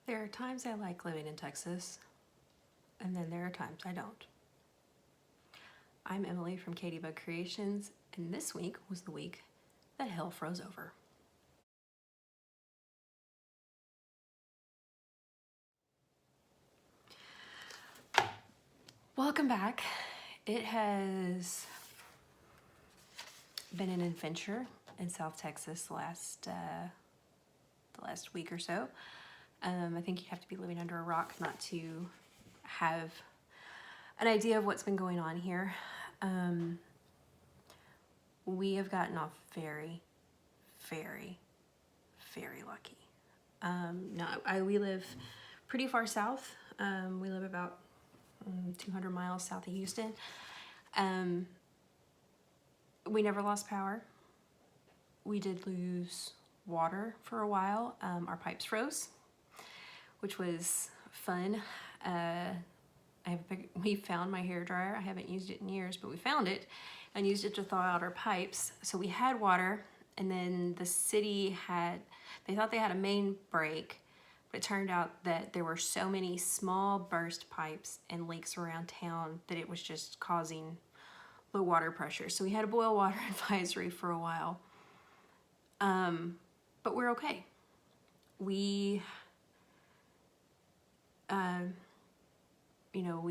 There are times I like living in Texas, and then there are times I don't. I'm Emily from Bug Creations, and this week was the week that hell froze over. Welcome back. It has been an adventure in South Texas the last week or so. I think you have to be living under a rock not to have an idea of what's been going on here. We have gotten off very, very, very lucky. We live pretty far south. We live about 200 miles south of Houston. We never lost power. We did lose water for a while. Our pipes froze, which was fun. We found my hairdryer. I haven't used it in years, but we found it and used it to thaw out our pipes. So we had water, and then the city they thought they had a main break, but it turned out that there were so many small burst pipes and leaks around town that it was just causing low water pressure. So we had a boil water advisory for a while. But we're okay. We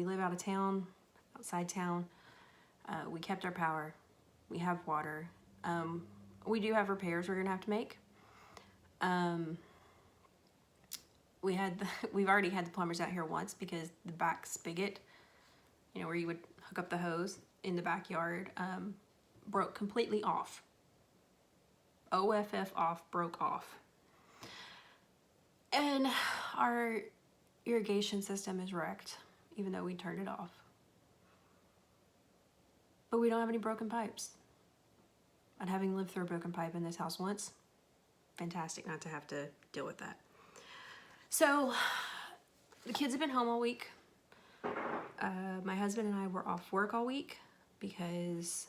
live out of town, outside town. We kept our power. We have water. We do have repairs we're gonna have to make. We've already had the plumbers out here once because the back spigot, where you would hook up the hose in the backyard, broke completely off. OFF off, broke off. And our irrigation system is wrecked, even though we turned it off. But we don't have any broken pipes. And having lived through a broken pipe in this house once, fantastic not to have to deal with that. So the kids have been home all week. My husband and I were off work all week because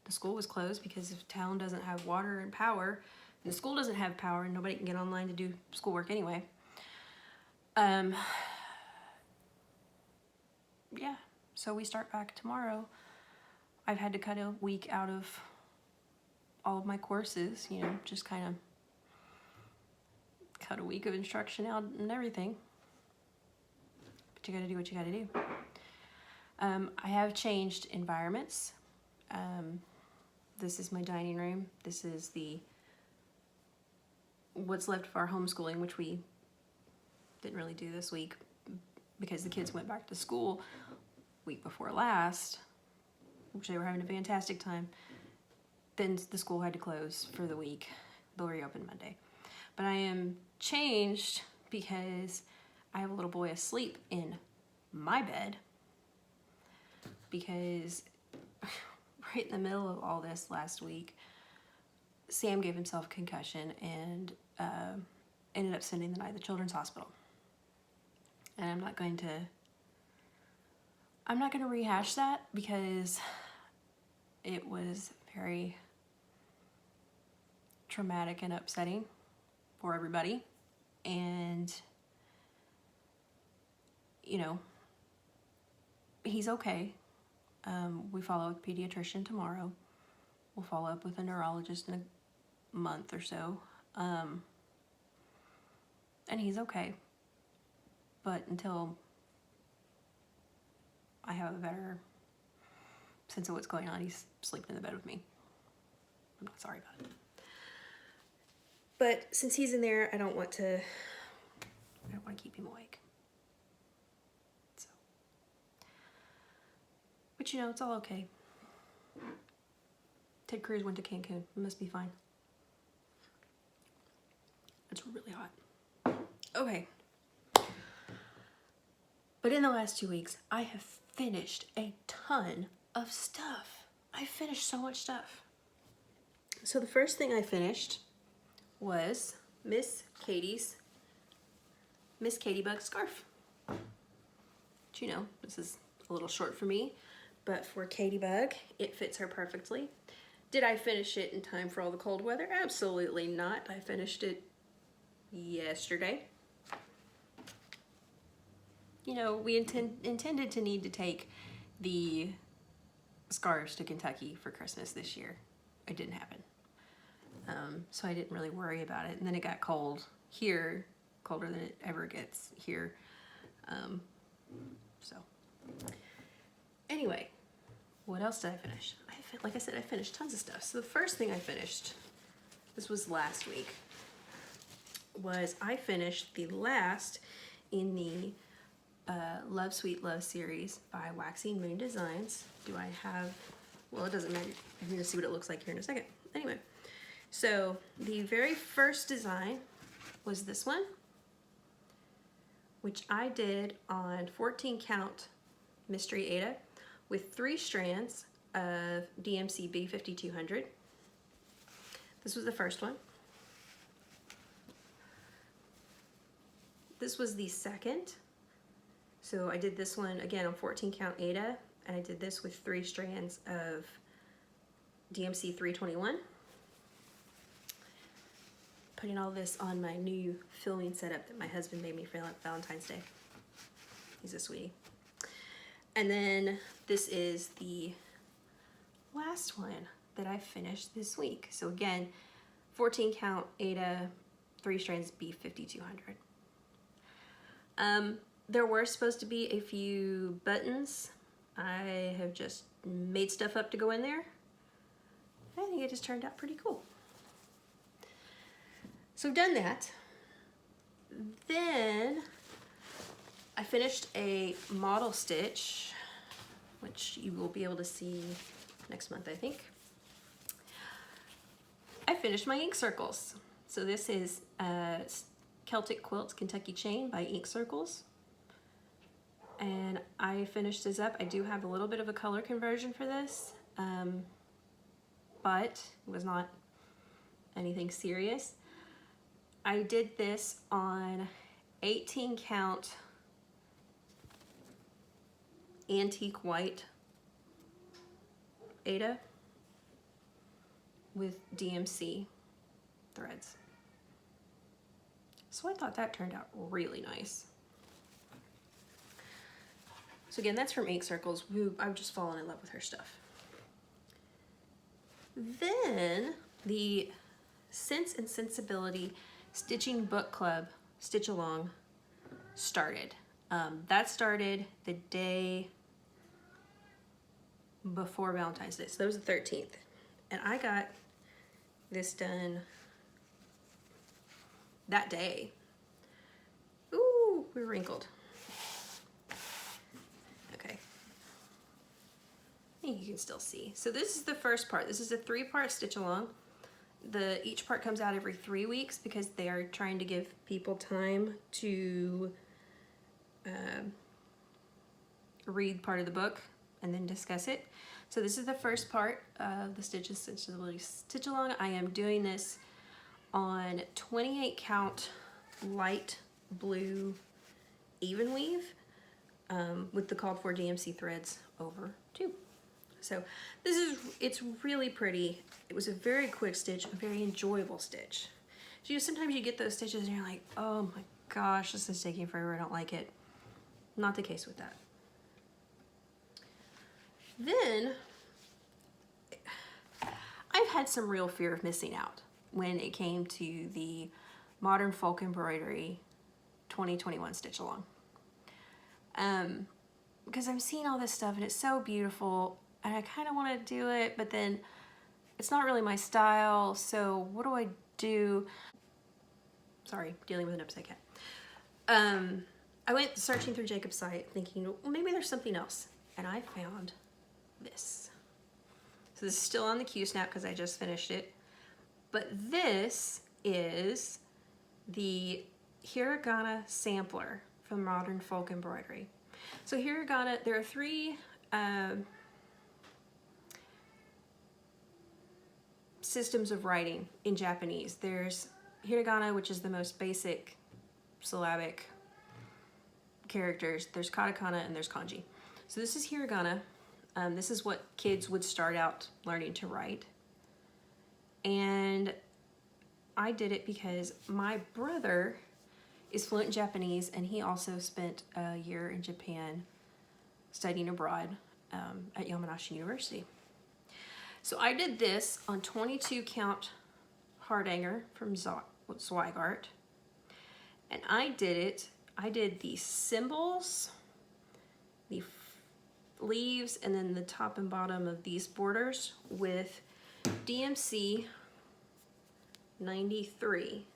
the school was closed because if town doesn't have water and power, and the school doesn't have power, and nobody can get online to do schoolwork anyway. Yeah, so we start back tomorrow. I've had to cut a week out of all of my courses, just kind of cut a week of instruction out and everything. But you gotta do what you gotta do. I have changed environments. This is my dining room. This is what's left of our homeschooling, which we didn't really do this week because the kids went back to school week before last, which they were having a fantastic time. Then the school had to close for the week. They'll reopen Monday. But I am changed because I have a little boy asleep in my bed because right in the middle of all this last week, Sam gave himself a concussion and ended up spending the night at the Children's Hospital. And I'm not going to rehash that because it was very traumatic and upsetting for everybody. And, he's okay. We follow up with a pediatrician tomorrow. We'll follow up with a neurologist in a month or so. And he's okay. But until I have a better sense of what's going on, he's sleeping in the bed with me. I'm not sorry about it. But since he's in there, I don't want to keep him awake. So, but it's all okay. Ted Cruz went to Cancun. It must be fine. It's really hot. Okay. But in the last 2 weeks, I have finished a ton of stuff. I finished so much stuff. So the first thing I finished was Miss Katybug scarf. But this is a little short for me, but for Katybug, it fits her perfectly. Did I finish it in time for all the cold weather? Absolutely not. I finished it yesterday. you know, we intended to need to take the scarves to Kentucky for Christmas this year. It didn't happen. So I didn't really worry about it. And then it got cold here, colder than it ever gets here. So anyway, what else did I finish? Like I said, I finished tons of stuff. So the first thing I finished, this was last week, was I finished the last in the Love Sweet Love series by Waxing Moon Designs. Do I have, well, it doesn't matter. You're going to see what it looks like here in a second. Anyway, so the very first design was this one, which I did on 14 count Mystery Ada with 3 strands of DMC B5200. This was the first one. This was the second. So I did this one again on 14 count Ada, and I did this with 3 strands of DMC 321. Putting all this on my new filming setup that my husband made me for Valentine's Day. He's a sweetie. And then this is the last one that I finished this week. So again, 14 count Ada, 3 strands B5200. There were supposed to be a few buttons. I have just made stuff up to go in there. I think it just turned out pretty cool. So I've done that. Then I finished a model stitch, which you will be able to see next month, I think. I finished my ink circles. So this is Celtic Quilts Kentucky Chain by Ink Circles. And I finished this up. I do have a little bit of a color conversion for this, but it was not anything serious. I did this on 18 count antique white Ada with DMC threads. So I thought that turned out really nice. So again, that's from Ink Circles. I've just fallen in love with her stuff. Then the Sense and Sensibility Stitching Book Club Stitch Along started. That started the day before Valentine's Day. So that was the 13th. And I got this done that day. Ooh, we're wrinkled. Okay. I think you can still see. So this is the first part. This is a 3-part stitch along. Each part comes out every 3 weeks because they are trying to give people time to read part of the book and then discuss it. So this is the first part of the Stitch and Sensibility Stitch Along. I am doing this on 28 count light blue even weave with the called for DMC threads over too. So it's really pretty. It was a very quick stitch, a very enjoyable stitch. So sometimes you get those stitches and you're like, oh my gosh, this is taking forever, I don't like it. Not the case with that. Then, I've had some real fear of missing out when it came to the Modern Folk Embroidery 2021 Stitch Along. Because I'm seeing all this stuff and it's so beautiful and I kind of want to do it, but then it's not really my style, so what do I do? Sorry, dealing with an upset cat. I went searching through Jacob's site thinking, well, maybe there's something else, and I found this. So this is still on the Q-snap because I just finished it, but this is the Hiragana sampler from Modern Folk Embroidery. So Hiragana, there are 3 systems of writing in Japanese. There's Hiragana, which is the most basic syllabic characters. There's katakana and there's kanji. So this is Hiragana. This is what kids would start out learning to write. And I did it because my brother is fluent in Japanese, and he also spent a year in Japan studying abroad at Yamanashi University. So I did this on 22 count Hardanger from Zweigart, and I did the symbols, the leaves, and then the top and bottom of these borders with DMC 93.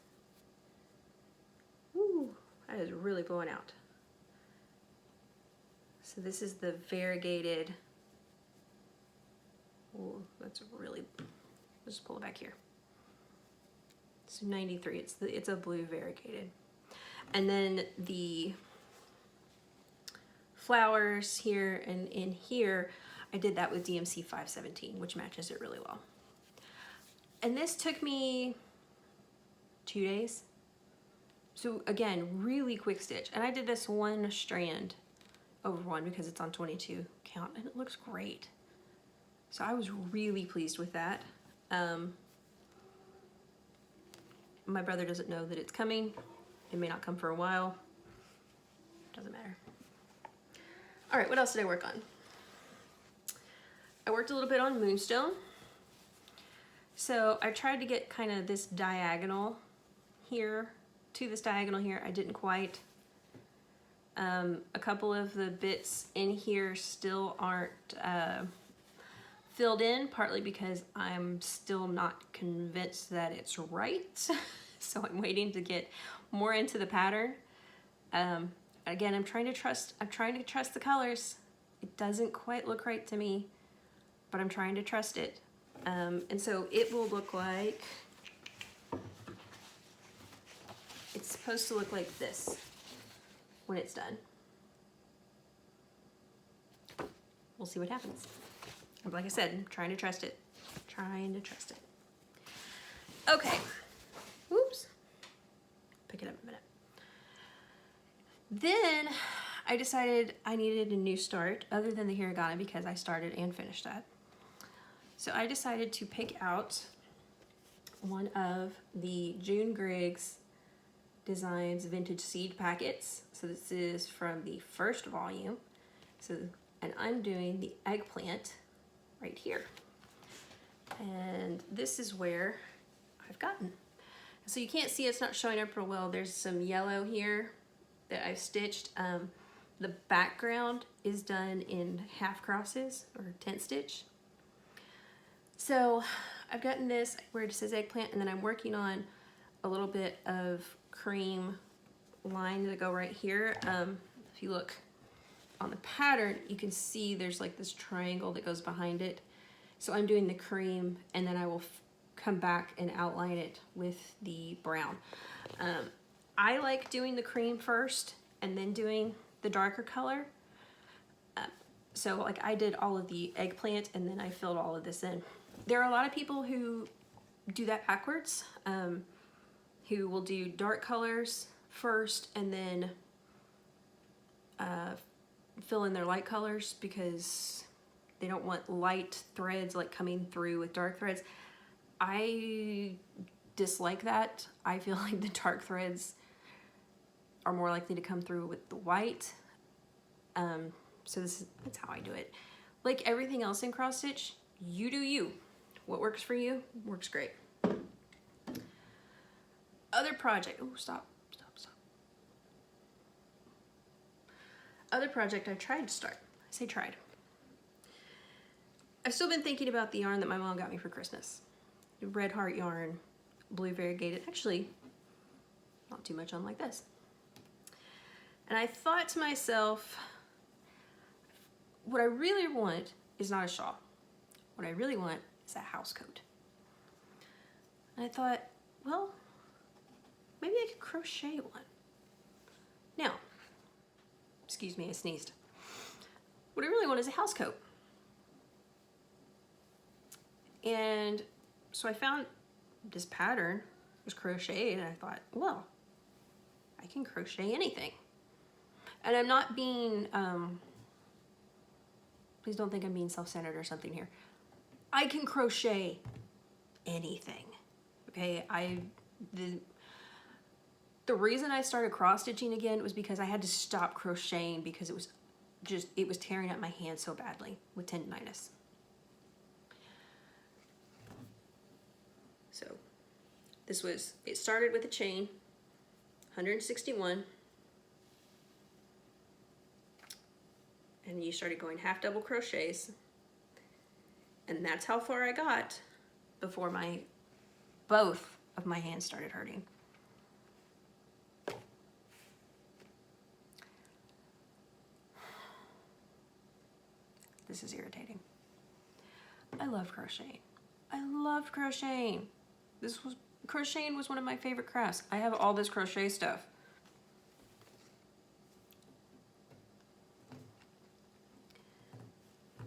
Ooh, that is really blowing out. So this is the variegated. Oh, that's really, let's just pull it back here. So 93, it's a blue variegated. And then the flowers here and in here, I did that with DMC 517, which matches it really well. And this took me 2 days. So again, really quick stitch. And I did this one strand over one because it's on 22 count, and it looks great. So I was really pleased with that. My brother doesn't know that it's coming. It may not come for a while. Doesn't matter. All right, what else did I work on? I worked a little bit on Moonstone. So I tried to get kind of this diagonal here to this diagonal here. I didn't quite. A couple of the bits in here still aren't filled in, partly because I'm still not convinced that it's right. So I'm waiting to get more into the pattern. Again, I'm trying to trust the colors. It doesn't quite look right to me, but I'm trying to trust it. And so it will look like, it's supposed to look like this when it's done. We'll see what happens. Like I said, I'm trying to trust it. Okay. Whoops. Pick it up in a minute. Then I decided I needed a new start other than the Hiragana because I started and finished that. So I decided to pick out one of the June Griggs Designs vintage seed packets. So this is from the first volume. And I'm doing the eggplant right here. And this is where I've gotten. So you can't see, it's not showing up real well. There's some yellow here that I've stitched. The background is done in half crosses or tent stitch. So I've gotten this where it says eggplant, and then I'm working on a little bit of cream lines that go right here. If you look on the pattern, you can see there's like this triangle that goes behind it. So I'm doing the cream, and then I will come back and outline it with the brown. I like doing the cream first and then doing the darker color. So like I did all of the eggplant and then I filled all of this in. There are a lot of people who do that backwards, who will do dark colors first and then fill in their light colors because they don't want light threads like coming through with dark threads. I dislike that. I feel like the dark threads are more likely to come through with the white. So that's how I do it. Like everything else in cross stitch, you do you. What works for you works great. Other project, oh, stop. Other project I tried to start. I say tried. I've still been thinking about the yarn that my mom got me for Christmas. The Red Heart yarn, blue variegated. Actually, not too much on like this. And I thought to myself, what I really want is not a shawl. What I really want is a house coat. And I thought, well, maybe I could crochet one. Now, excuse me, I sneezed. What I really want is a house coat. And so I found this pattern, it was crocheted, and I thought, well, I can crochet anything. And I'm not being, please don't think I'm being self-centered or something here. I can crochet anything, okay? The reason I started cross stitching again was because I had to stop crocheting because it was tearing up my hand so badly with tendonitis. So it started with a chain, 161, and you started going half double crochets, and that's how far I got before both of my hands started hurting. This is irritating. I love crocheting. I loved crocheting. Crocheting was one of my favorite crafts. I have all this crochet stuff.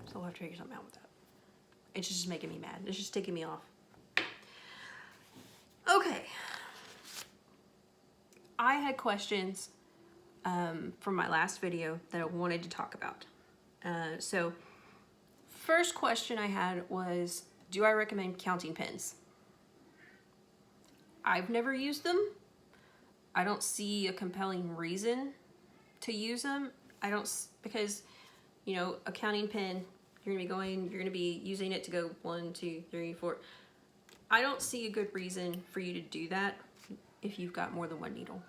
So I'll have to figure something out with that. It's just making me mad. It's just ticking me off. Okay. I had questions from my last video that I wanted to talk about. So first question I had was, do I recommend counting pins? I've never used them. I don't see a compelling reason to use them. Because, you know, a counting pin, you're gonna be using it to go 1, 2, 3, 4. I don't see a good reason for you to do that if you've got more than one needle.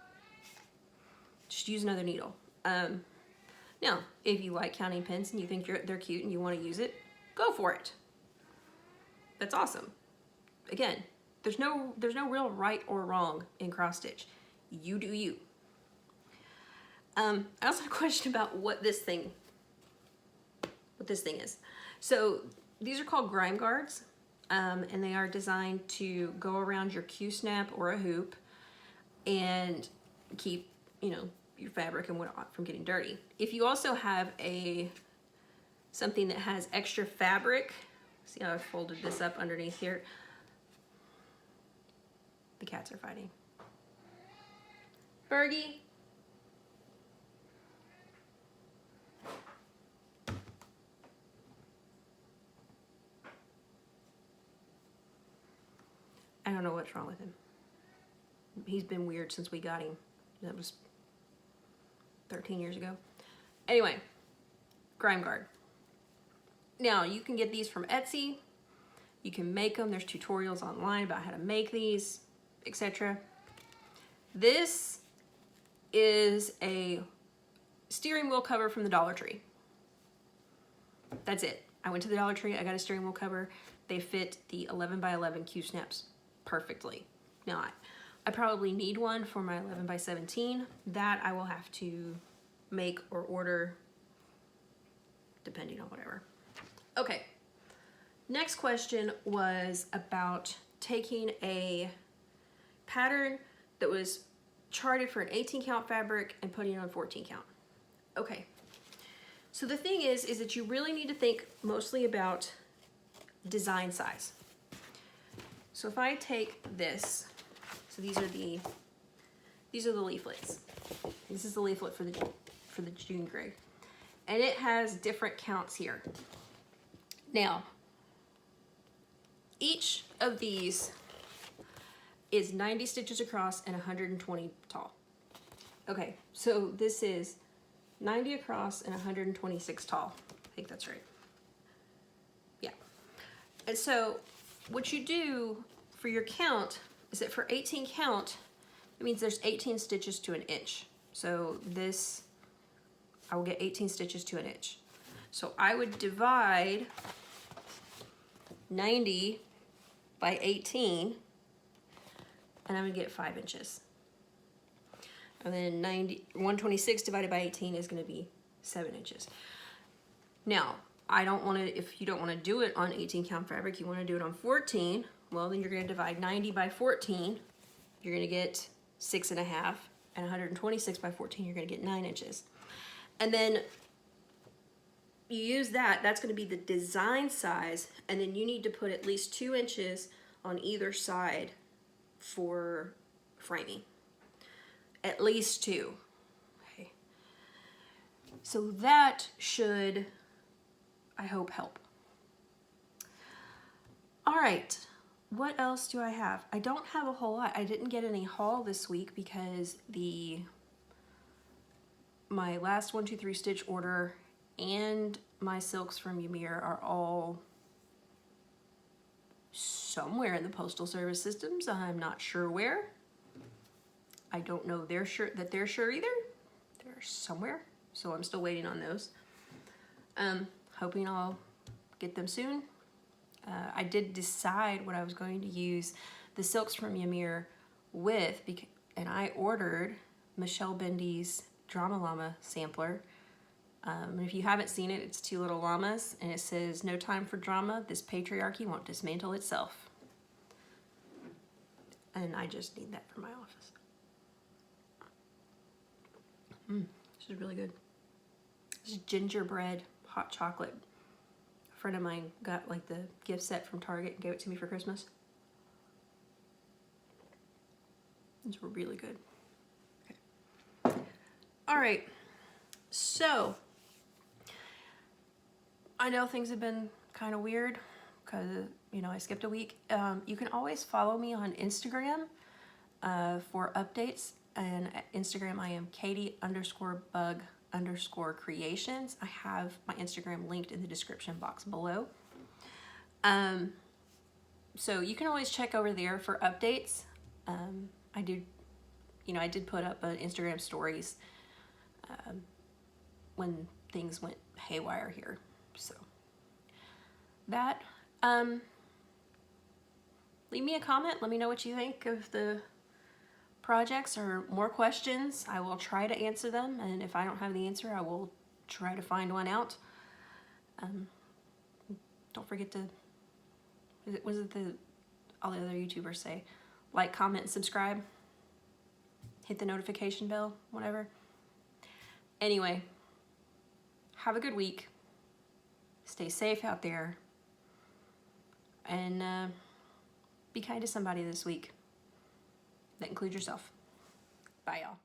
Just use another needle. Now, if you like counting pins and you think they're cute and you want to use it, go for it. That's awesome. Again, there's no real right or wrong in cross stitch. You do you. I also have a question about what this thing is. So these are called Grime Guards, and they are designed to go around your Q-snap or a hoop and keep, you know, your fabric and whatnot from getting dirty. If you also have something that has extra fabric, see how I folded this up underneath here? The cats are fighting. Bergie. I don't know what's wrong with him. He's been weird since we got him. That was 13 years ago. Anyway, Grime Guard. Now, you can get these from Etsy. You can make them. There's tutorials online about how to make these, etc. This is a steering wheel cover from the Dollar Tree. That's it. I went to the Dollar Tree. I got a steering wheel cover. They fit the 11 by 11 Q-snaps perfectly. Now, I probably need one for my 11 by 17. That I will have to make or order depending on whatever. Okay. Next question was about taking a pattern that was charted for an 18 count fabric and putting it on 14 count. Okay. So the thing is that you really need to think mostly about design size. So if I take this, so these are the leaflets. This is the leaflet for the June gray, and it has different counts here. Now, each of these is 90 stitches across and 120 tall. Okay, so this is 90 across and 126 tall. I think that's right. Yeah. And so what you do for your count is that for 18 count, it means there's 18 stitches to an inch. So this, I will get 18 stitches to an inch. So I would divide 90 by 18, and I would get 5 inches. And then 126 divided by 18 is going to be 7 inches. Now, if you don't want to do it on 18 count fabric, you want to do it on 14, well, then you're going to divide 90 by 14. You're going to get 6.5, and 126 by 14, you're going to get 9 inches. And then you use that's going to be the design size, and then you need to put at least 2 inches on either side for framing. At least 2. Okay. So that should, I hope, help. All right, what else do I have? I don't have a whole lot. I didn't get any haul this week because my last 1, 2, 3 stitch order and my silks from Ymir are all somewhere in the postal service systems. I'm not sure where. I don't know they're sure either. They're somewhere, so I'm still waiting on those. Hoping I'll get them soon. I did decide what I was going to use the silks from Ymir with, and I ordered Michelle Bendy's Drama Llama sampler. And if you haven't seen it, it's 2 little llamas, and it says, "No time for drama, this patriarchy won't dismantle itself." And I just need that for my office. This is really good. This is Gingerbread Hot Chocolate. A friend of mine got like the gift set from Target and gave it to me for Christmas. It's really good. Okay. All right. So, I know things have been kind of weird because, you know, I skipped a week. You can always follow me on Instagram for updates. And at Instagram, I am Katie_bug_creations. I have my Instagram linked in the description box below. So you can always check over there for updates. I did put up an Instagram stories when things went haywire here. So that, leave me a comment. Let me know what you think of the projects or more questions. I will try to answer them, and if I don't have the answer, I will try to find one out. Don't forget to, what is it all the other YouTubers say? Like, comment, and subscribe. Hit the notification bell, whatever. Anyway, have a good week. Stay safe out there. And be kind to somebody this week. That includes yourself. Bye, y'all.